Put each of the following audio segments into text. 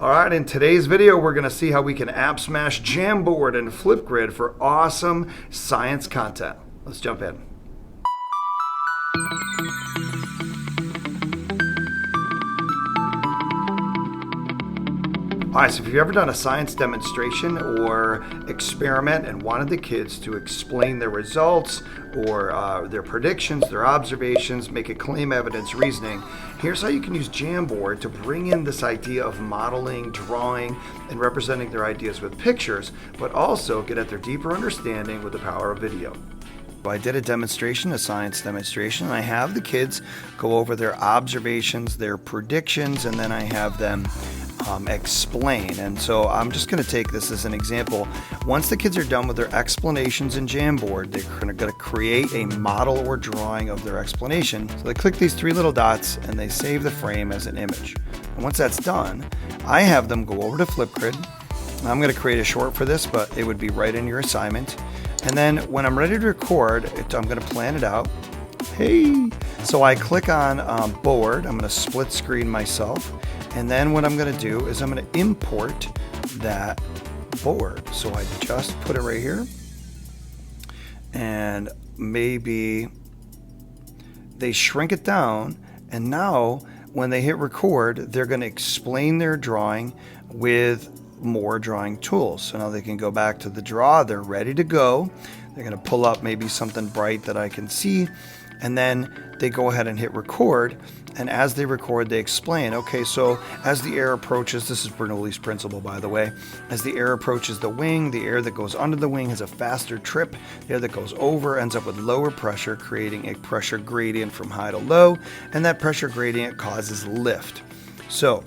All right, in today's video, we're going to see how we can app smash Jamboard and Flipgrid for awesome science content. Let's jump in. All right, so if you've ever done a science demonstration or experiment and wanted the kids to explain their results or their predictions, their observations, make a claim, evidence, reasoning, here's how you can use Jamboard to bring in this idea of modeling, drawing, and representing their ideas with pictures, but also get at their deeper understanding with the power of video. I did a demonstration, a science demonstration, and I have the kids go over their observations, their predictions, and then I have them explain. And so I'm just going to take this as an example. Once the kids are done with their explanations in Jamboard, they're going to create a model or drawing of their explanation. So they click these three little dots and they save the frame as an image. And once that's done, I have them go over to Flipgrid. I'm going to create a short for this, but it would be right in your assignment. And then when I'm ready to record, I'm going to plan it out. Hey! So I click on board. I'm going to split screen myself. And then what I'm going to do is I'm going to import that board. So I just put it right here. And maybe they shrink it down. And now when they hit record, they're going to explain their drawing with more drawing tools. So now they can go back to the draw. They're ready to go. They're going to pull up maybe something bright that I can see. And then they go ahead and hit record. And as they record, they explain, okay, so as the air approaches, this is Bernoulli's principle, by the way, as the air approaches the wing, the air that goes under the wing has a faster trip. The air that goes over ends up with lower pressure, creating a pressure gradient from high to low. And that pressure gradient causes lift. So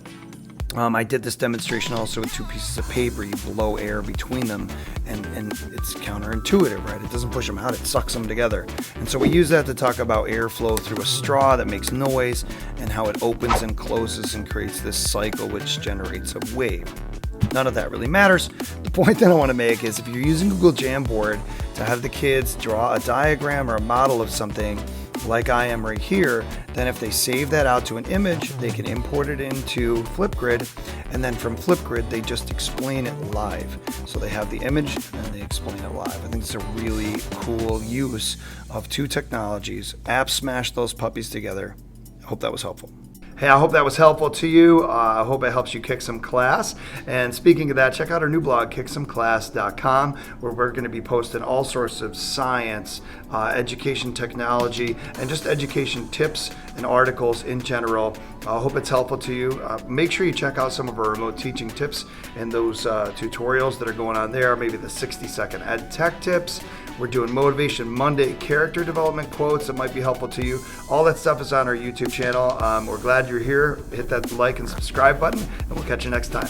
I did this demonstration also with two pieces of paper. You blow air between them, and it's counterintuitive, right? It doesn't push them out, it sucks them together. And so we use that to talk about airflow through a straw that makes noise and how it opens and closes and creates this cycle which generates a wave. None of that really matters. The point that I want to make is if you're using Google Jamboard to have the kids draw a diagram or a model of something like I am right here, then if they save that out to an image, they can import it into Flipgrid, and then from Flipgrid, they just explain it live. So they have the image and they explain it live. I think it's a really cool use of two technologies. App smash those puppies together. I hope that was helpful. Hey, I hope that was helpful to you. I hope it helps you kick some class. And speaking of that, check out our new blog, kicksomeclass.com, where we're going to be posting all sorts of science, education technology, and just education tips and articles in general. I hope it's helpful to you. Make sure you check out some of our remote teaching tips and those tutorials that are going on there, maybe the 60-second ed tech tips. We're doing Motivation Monday character development quotes that might be helpful to you. All that stuff is on our YouTube channel. We're glad you're here. Hit that like and subscribe button, and we'll catch you next time.